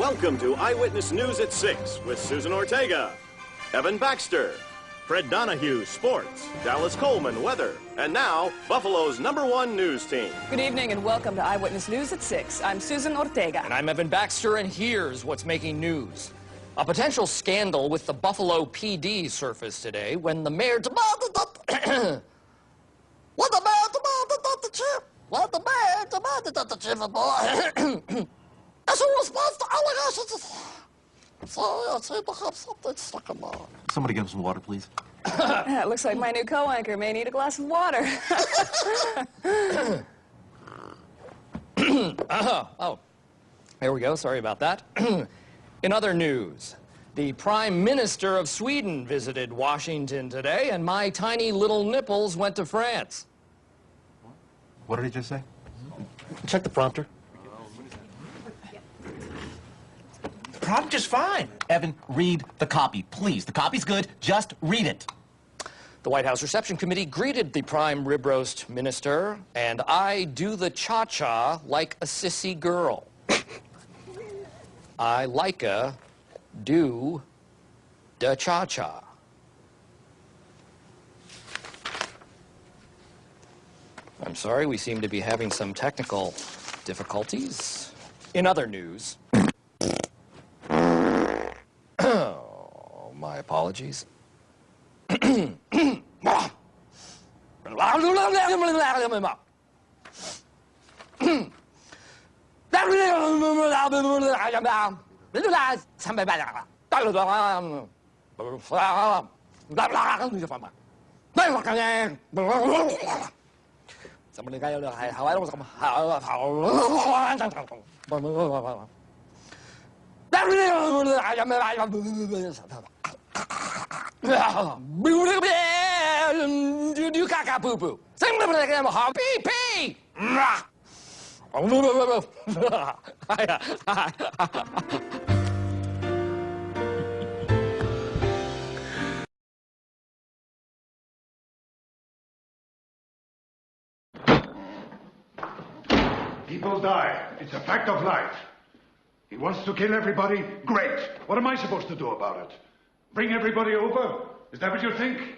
Welcome to Eyewitness News at 6 with Susan Ortega, Evan Baxter, Fred Donahue, Sports, Dallas Coleman, Weather, and now, Buffalo's #1 news team. Good evening and welcome to Eyewitness News at 6. I'm Susan Ortega. And I'm Evan Baxter, and here's what's making news. A potential scandal with the Buffalo PD surfaced today when the mayor demanded that the chief of as a response to allegations. So I said to have something stuck in my... Somebody get him some water, please. It looks like my new co-anchor may need a glass of water. Oh, there we go. Sorry about that. In other news, the Prime Minister of Sweden visited Washington today, and my tiny little nipples went to France. What did he just say? Check the prompter. The prompter's fine. Evan, read the copy, please. The copy's good. Just read it. The White House Reception Committee greeted the Prime Rib Roast Minister, and I do the cha-cha like a sissy girl. I like-a do the cha-cha. I'm sorry, we seem to be having some technical difficulties. In other news... Oh, my apologies. People die. It's a fact of life. He wants to kill everybody? Great. What am I supposed to do about it? Bring everybody over? Is that what you think?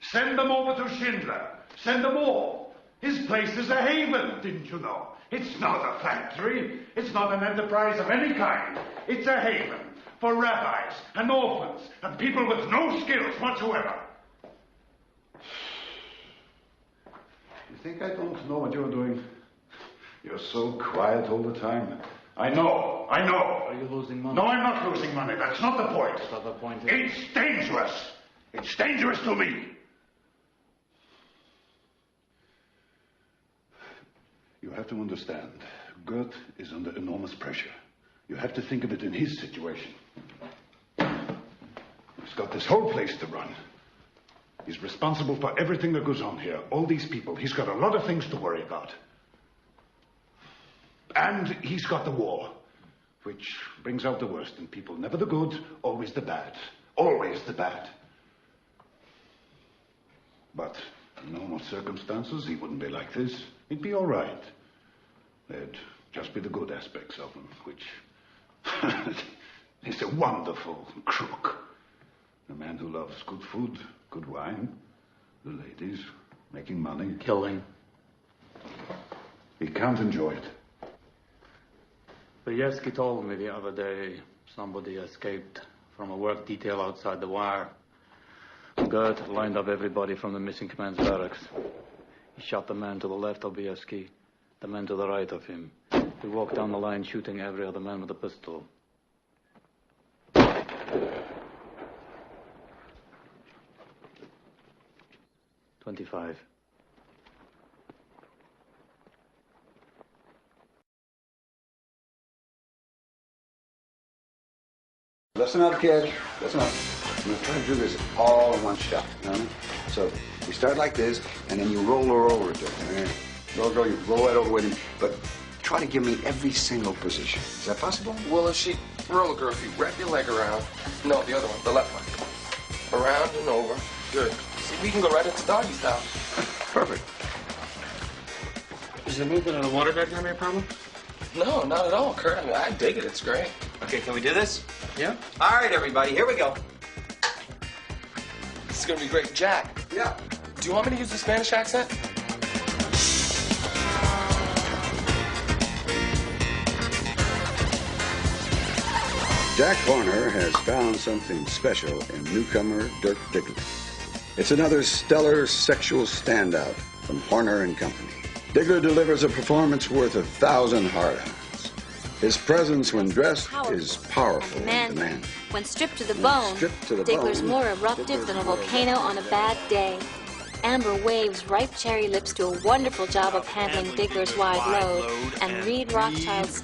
Send them over to Schindler. Send them all. His place is a haven, didn't you know? It's not a factory. It's not an enterprise of any kind. It's a haven for rabbis and orphans and people with no skills whatsoever. You think I don't know what you're doing? You're so quiet all the time. I know. Are you losing money? No, I'm not losing money. That's not the point. That's not the point. It's dangerous. It's dangerous to me. You have to understand, Gert is under enormous pressure. You have to think of it in his situation. He's got this whole place to run. He's responsible for everything that goes on here. All these people. He's got a lot of things to worry about. And he's got the war, which brings out the worst in people. Never the good, always the bad. Always the bad. But in normal circumstances, he wouldn't be like this. He'd be all right. There'd just be the good aspects of him, which... He's a wonderful crook. A man who loves good food, good wine, the ladies, making money. Killing. He can't enjoy it. Rehearsing told me the other day somebody escaped from a work detail outside the wire. Gert lined up everybody from the missing command's barracks. He shot the man to the left of Rehearsing, the man to the right of him. He walked down the line shooting every other man with a pistol. 25. Listen up, kid. Listen up. I'm going to try to do this all in one shot. You know what I mean? So we start like this, and then you roll her over to it. Roll, you roll right over with him. But try to give me every single position. Is that possible? Well, if she roller girl, if you wrap your leg around, no, the other one, the left one, around and over. Good. See, we can go right into doggy style. Perfect. Is the movement of the water diagram a problem? No, not at all, Kurt. I mean, I dig it. It's great. Okay, can we do this? Yeah? All right, everybody, here we go. This is gonna be great. Jack. Yeah. Do you want me to use the Spanish accent? Jack Horner has found something special in newcomer Dirk Diggler. It's another stellar sexual standout from Horner and Company. Diggler delivers a performance worth 1,000 hard-ons. His presence when dressed is powerful and demanding. When stripped to the bone, Diggler's more eruptive than a volcano on a bad day. Amber waves ripe cherry lips do a wonderful job of handling Diggler's wide load, and Reed Rothschild's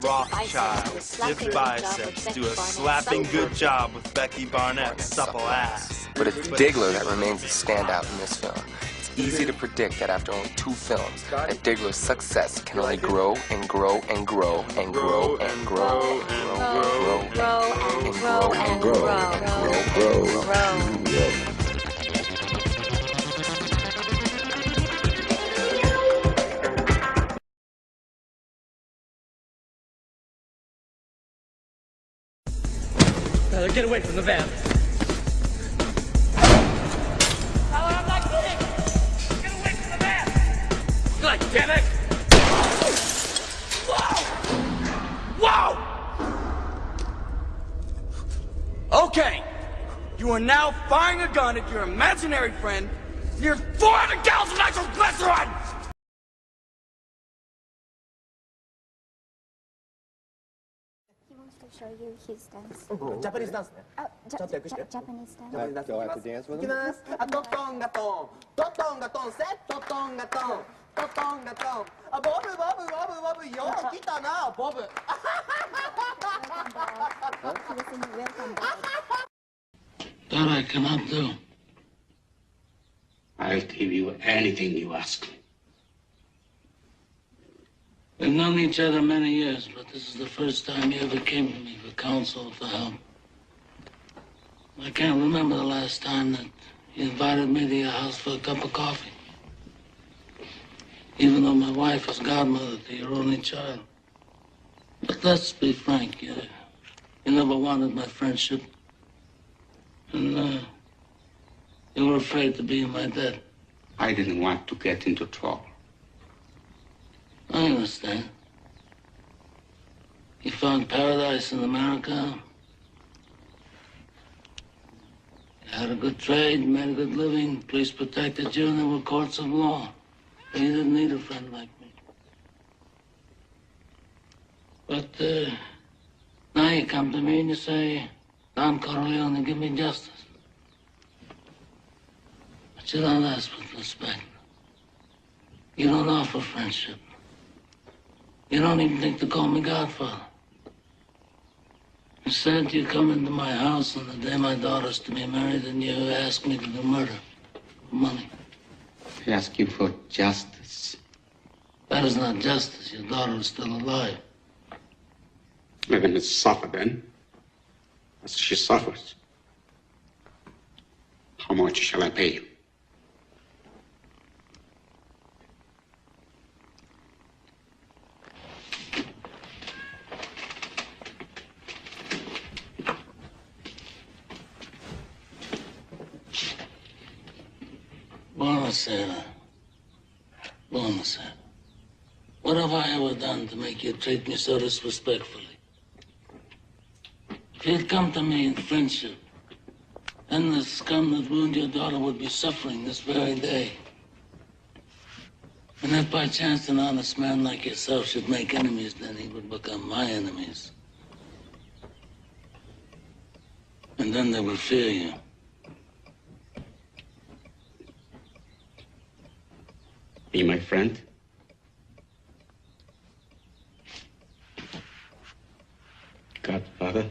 stiff biceps do a slapping good job with Becky Barnett's supple ass. But it's Diggler that remains a standout in this film. It's easy to predict that after only 2 films, that Diggler's success can only grow and grow and grow and grow and grow and grow and grow and grow and grow and grow and grow. Get away from the van. Tyler, I'm not kidding! Get away from the van! God damn it! Whoa! Whoa! Okay. You are now firing a gun at your imaginary friend near 400 gallons of nitroglycerin! Show you his dance. Japanese dance ね。ちょっと訳して。Japanese dance. Do I have to dance with him? いきます。トトンガトン、トトンガトン、セットトンガトン、トトンガトン。あ、ボブボブボブボブ、よう来たな、ボブ。That I cannot do. I'll give you anything you ask me. We've known each other many years, but this is the first time you ever came to me for counsel or for help. I can't remember the last time that you invited me to your house for a cup of coffee. Even though my wife is godmother to your only child. But let's be frank, you never wanted my friendship. And you were afraid to be in my debt. I didn't want to get into trouble. I understand. You found paradise in America. You had a good trade, made a good living, police protected you, and there were courts of law. But you didn't need a friend like me. But now you come to me and you say, Don Corleone, give me justice. But you don't ask with respect. You don't offer friendship. You don't even think to call me Godfather. Instead, you come into my house on the day my daughter's to be married and you ask me to do murder for money. I ask you for justice. That is not justice. Your daughter is still alive. Let him suffer then, as she suffers. How much shall I pay you? Buonasera. Buonasera. What have I ever done to make you treat me so disrespectfully? If you'd come to me in friendship, then the scum that ruined your daughter would be suffering this very day. And if by chance an honest man like yourself should make enemies, then he would become my enemies. And then they would fear you. Be my friend? Godfather?